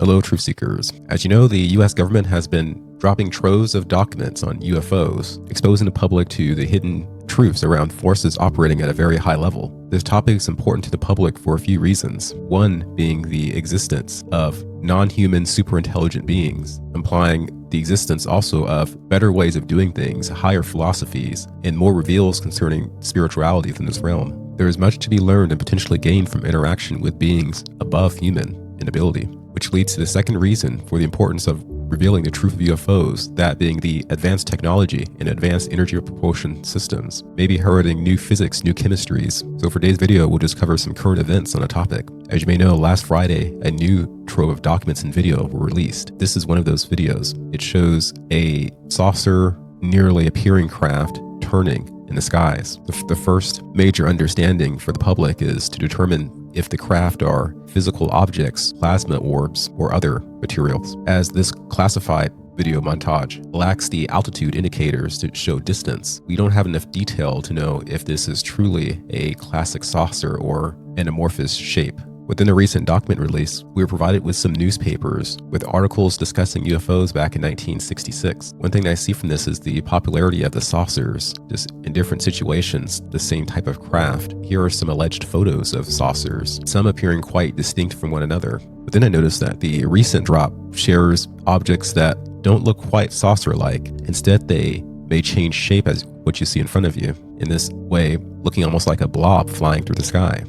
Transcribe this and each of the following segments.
Hello, truth seekers. As you know, the US government has been dropping troves of documents on UFOs, exposing the public to the hidden truths around forces operating at a very high level. This topic is important to the public for a few reasons. One being the existence of non-human superintelligent beings, implying the existence also of better ways of doing things, higher philosophies, and more reveals concerning spirituality within this realm. There is much to be learned and potentially gained from interaction with beings above human in ability, which leads to the second reason for the importance of revealing the truth of UFOs, that being the advanced technology and advanced energy propulsion systems, maybe heralding new physics, new chemistries. So for today's video, we'll just cover some current events on the topic. As you may know, last Friday, a new trove of documents and video were released. This is one of those videos. It shows a saucer, nearly appearing craft turning in the skies. The first major understanding for the public is to determine if the craft are physical objects, plasma orbs, or other materials. As this classified video montage lacks the altitude indicators to show distance, we don't have enough detail to know if this is truly a classic saucer or an amorphous shape. Within a recent document release, we were provided with some newspapers with articles discussing UFOs back in 1966. One thing I see from this is the popularity of the saucers, just in different situations, the same type of craft. Here are some alleged photos of saucers, some appearing quite distinct from one another. But then I noticed that the recent drop shares objects that don't look quite saucer-like. Instead, they may change shape as what you see in front of you. In this way, looking almost like a blob flying through the sky.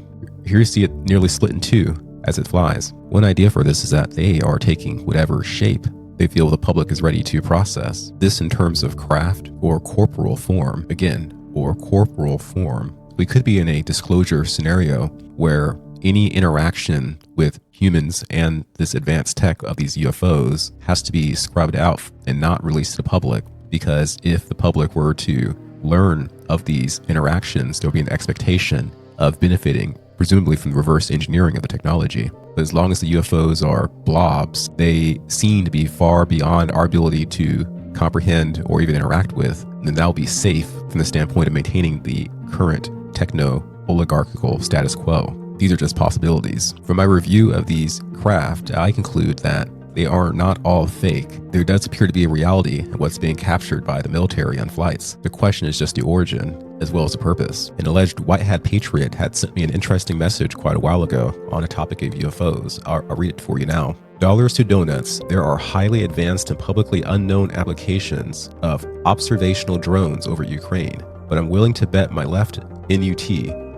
Here you see it nearly split in two as it flies. One idea for this is that they are taking whatever shape they feel the public is ready to process. This in terms of craft or corporal form. Again, or corporal form. We could be in a disclosure scenario where any interaction with humans and this advanced tech of these UFOs has to be scrubbed out and not released to the public, because if the public were to learn of these interactions, there'll be an expectation of benefiting presumably from the reverse engineering of the technology. But as long as the UFOs are blobs, they seem to be far beyond our ability to comprehend or even interact with, then that'll be safe from the standpoint of maintaining the current techno-oligarchical status quo. These are just possibilities. From my review of these craft, I conclude that they are not all fake. There does appear to be a reality in what's being captured by the military on flights. The question is just the origin, as well as the purpose. An alleged white hat patriot had sent me an interesting message quite a while ago on a topic of UFOs. I'll read it for you now. Dollars to donuts, there are highly advanced and publicly unknown applications of observational drones over Ukraine, but I'm willing to bet my left NUT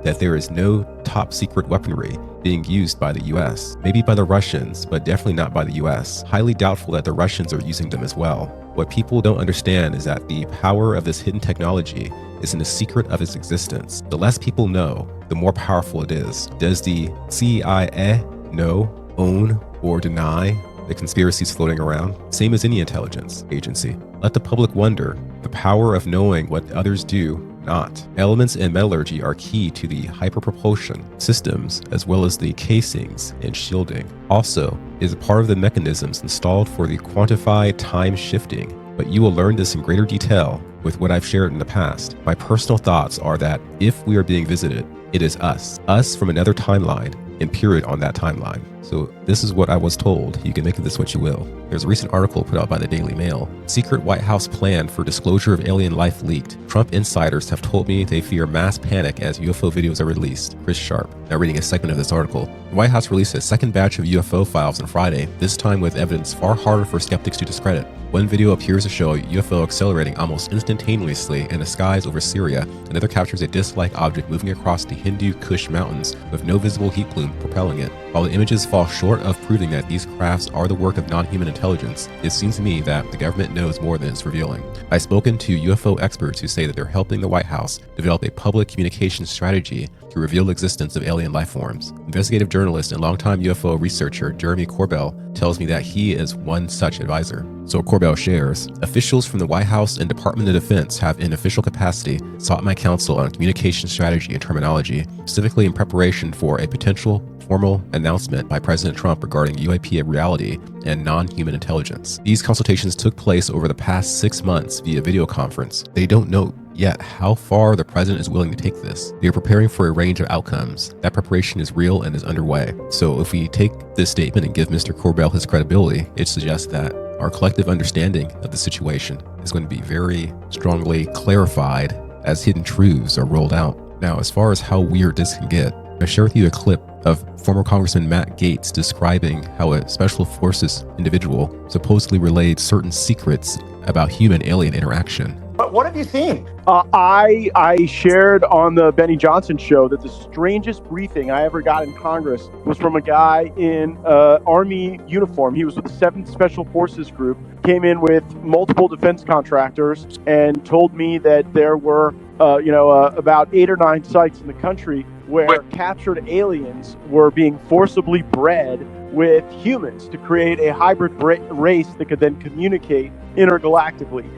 that there is no top secret weaponry being used by the US. Maybe by the Russians, but definitely not by the US. Highly doubtful that the Russians are using them as well. What people don't understand is that the power of this hidden technology is in the secret of its existence. The less people know, the more powerful it is. Does the CIA know, own, or deny the conspiracies floating around? Same as any intelligence agency. Let the public wonder, the power of knowing what others do not. Elements in metallurgy are key to the hyperpropulsion systems, as well as the casings and shielding. Also, is a part of the mechanisms installed for the quantified time shifting, but you will learn this in greater detail with what I've shared in the past. My personal thoughts are that if we are being visited, it is us from another timeline and period on that timeline. So this is what I was told. You can make of this what you will. There's a recent article put out by the Daily Mail. Secret White House plan for disclosure of alien life leaked. Trump insiders have told me they fear mass panic as UFO videos are released. Chris Sharp. Now reading a segment of this article. The White House released a second batch of UFO files on Friday, this time with evidence far harder for skeptics to discredit. One video appears to show a UFO accelerating almost instantaneously in the skies over Syria. Another captures a disc-like object moving across the Hindu Kush mountains with no visible heat plume propelling it. While the images fall short of proving that these crafts are the work of non-human intelligence, it seems to me that the government knows more than it's revealing. I've spoken to UFO experts who say that they're helping the White House develop a public communication strategy to reveal the existence of alien life forms. Investigative journalist and longtime UFO researcher Jeremy Corbell tells me that he is one such advisor. So Corbell shares, officials from the White House and Department of Defense have in official capacity sought my counsel on communication strategy and terminology, specifically in preparation for a potential formal announcement by President Trump regarding UAP reality and non-human intelligence. These consultations took place over the past 6 months via video conference. They don't know Yet, how far the president is willing to take this? They are preparing for a range of outcomes. That preparation is real and is underway. So if we take this statement and give Mr. Corbell his credibility, it suggests that our collective understanding of the situation is going to be very strongly clarified as hidden truths are rolled out. Now, as far as how weird this can get, I share with you a clip of former Congressman Matt Gaetz describing how a Special Forces individual supposedly relayed certain secrets about human-alien interaction. But what have you seen? I shared on the Benny Johnson show that the strangest briefing I ever got in Congress was from a guy in Army uniform. He was with the 7th Special Forces Group, came in with multiple defense contractors, and told me that there were about 8 or 9 sites in the country where captured aliens were being forcibly bred with humans to create a hybrid race that could then communicate intergalactically.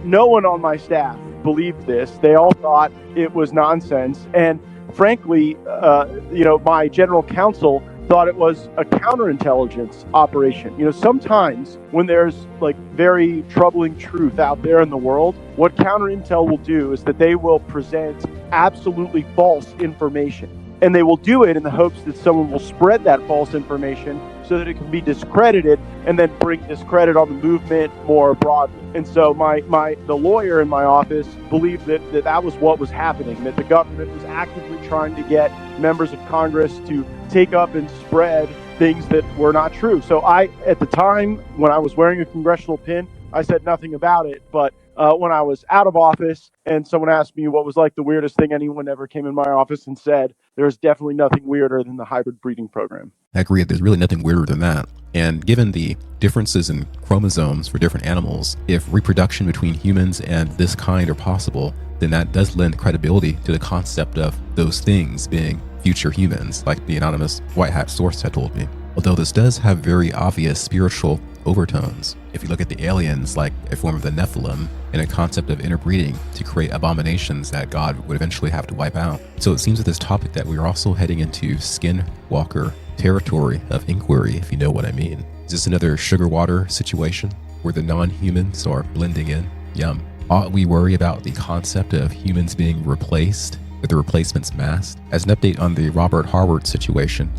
No one on my staff believed this. They all thought it was nonsense. And frankly, my general counsel thought it was a counterintelligence operation. Sometimes when there's like very troubling truth out there in the world, what counterintel will do is that they will present absolutely false information. And they will do it in the hopes that someone will spread that false information so that it can be discredited and then bring discredit on the movement more broadly. And so the lawyer in my office believed that was what was happening, that the government was actively trying to get members of Congress to take up and spread things that were not true. So at the time, when I was wearing a congressional pin, I said nothing about it. But when I was out of office and someone asked me what was like the weirdest thing anyone ever came in my office and said, there's definitely nothing weirder than the hybrid breeding program. I agree. There's really nothing weirder than that. And given the differences in chromosomes for different animals, if reproduction between humans and this kind are possible, then that does lend credibility to the concept of those things being future humans, like the anonymous white hat source had told me. Although this does have very obvious spiritual overtones. If you look at the aliens like a form of the Nephilim and a concept of interbreeding to create abominations that God would eventually have to wipe out. So it seems with this topic that we are also heading into skinwalker territory of inquiry, if you know what I mean. Is this another sugar water situation where the non-humans are blending in? Yum. Ought we worry about the concept of humans being replaced with the replacements masked? As an update on the Robert Harward situation,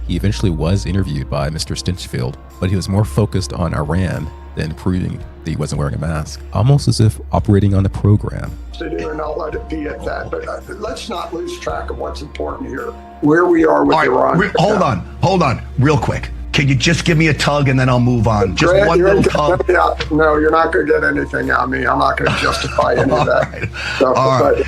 he eventually was interviewed by Mr. Stinchfield, but he was more focused on Iran than proving that he wasn't wearing a mask, almost as if operating on the program. To do, and I'll let it be at that. But let's not lose track of what's important here, where we are with Iran. Hold on, real quick. Can you just give me a tug and then I'll move on? Just Grant, one little tug. No, you're not going to get anything out of me. I'm not going to justify any of that. Right. All right.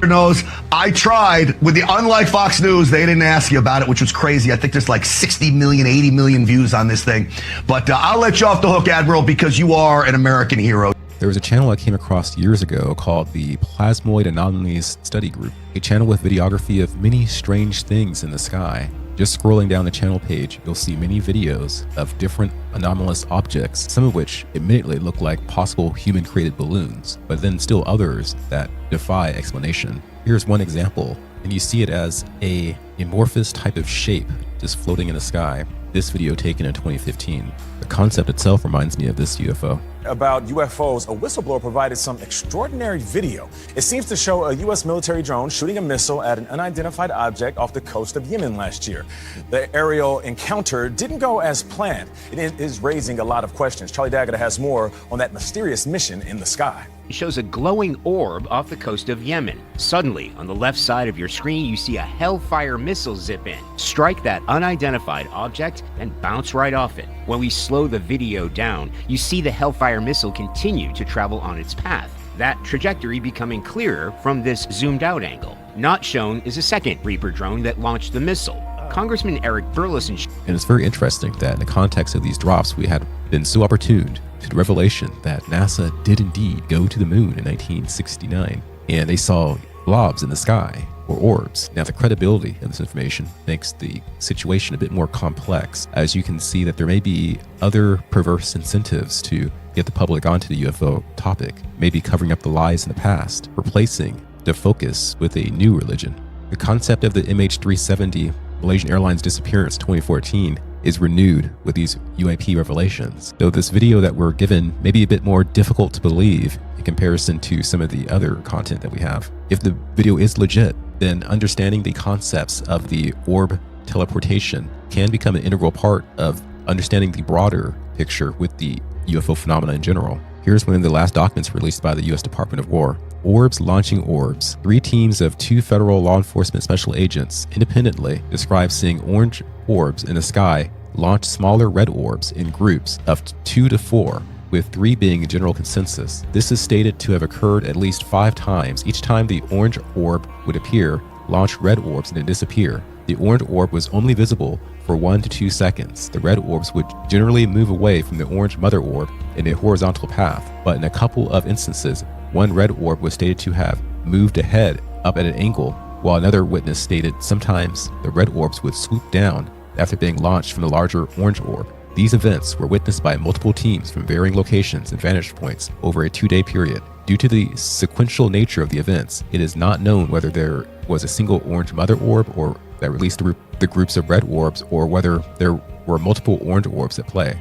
Knows I tried with unlike Fox News, they didn't ask you about it, which was crazy. I think there's like 60 million, 80 million views on this thing. But I'll let you off the hook, Admiral, because you are an American hero. There was a channel I came across years ago called the Plasmoid Anomalies Study Group, a channel with videography of many strange things in the sky. Just scrolling down the channel page, you'll see many videos of different anomalous objects, some of which admittedly look like possible human-created balloons, but then still others that defy explanation. Here's one example, and you see it as a amorphous type of shape just floating in the sky. This video taken in 2015. The concept itself reminds me of this UFO. About UFOs, a whistleblower provided some extraordinary video. It seems to show a U.S. military drone shooting a missile at an unidentified object off the coast of Yemen last year. The aerial encounter didn't go as planned. It is raising a lot of questions. Charlie Daggett has more on that mysterious mission in the sky. It shows a glowing orb off the coast of Yemen. Suddenly, on the left side of your screen, you see a Hellfire missile zip in, strike that unidentified object, then bounce right off it. When we slow the video down, you see the Hellfire missile continue to travel on its path, that trajectory becoming clearer from this zoomed out angle. Not shown is a second Reaper drone that launched the missile. Congressman Eric Burleson. And it's very interesting that in the context of these drops, we had been so opportuned to the revelation that NASA did indeed go to the moon in 1969, and they saw blobs in the sky, or orbs. Now, the credibility of this information makes the situation a bit more complex, as you can see that there may be other perverse incentives to get the public onto the UFO topic, maybe covering up the lies in the past, replacing the focus with a new religion. The concept of the MH370 Malaysian Airlines disappearance 2014 is renewed with these UAP revelations. Though this video that we're given may be a bit more difficult to believe in comparison to some of the other content that we have. If the video is legit, then understanding the concepts of the orb teleportation can become an integral part of understanding the broader picture with the UFO phenomena in general. Here's one of the last documents released by the U.S. Department of War. Orbs launching orbs. 3 teams of 2 federal law enforcement special agents independently describe seeing orange orbs in the sky launch smaller red orbs in groups of 2 to 4, with 3 being a general consensus. This is stated to have occurred at least 5 times. Each time the orange orb would appear, launch red orbs and then disappear. The orange orb was only visible for 1 to 2 seconds. The red orbs would generally move away from the orange mother orb in a horizontal path, but in a couple of instances, one red orb was stated to have moved ahead up at an angle, while another witness stated sometimes the red orbs would swoop down after being launched from the larger orange orb. These events were witnessed by multiple teams from varying locations and vantage points over a 2-day period. Due to the sequential nature of the events, it is not known whether there was a single orange mother orb or that released the groups of red orbs, or whether there were multiple orange orbs at play.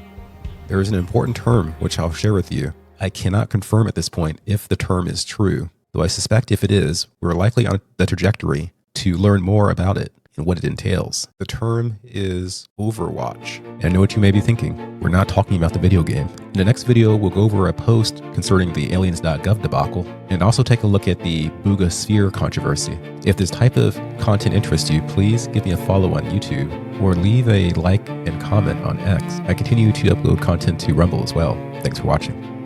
There is an important term which I'll share with you. I cannot confirm at this point if the term is true, though I suspect if it is, we're likely on the trajectory to learn more about it and what it entails. The term is Overwatch. And I know what you may be thinking. We're not talking about the video game. In the next video, we'll go over a post concerning the aliens.gov debacle and also take a look at the Booga Sphere controversy. If this type of content interests you, please give me a follow on YouTube or leave a like and comment on X. I continue to upload content to Rumble as well. Thanks for watching.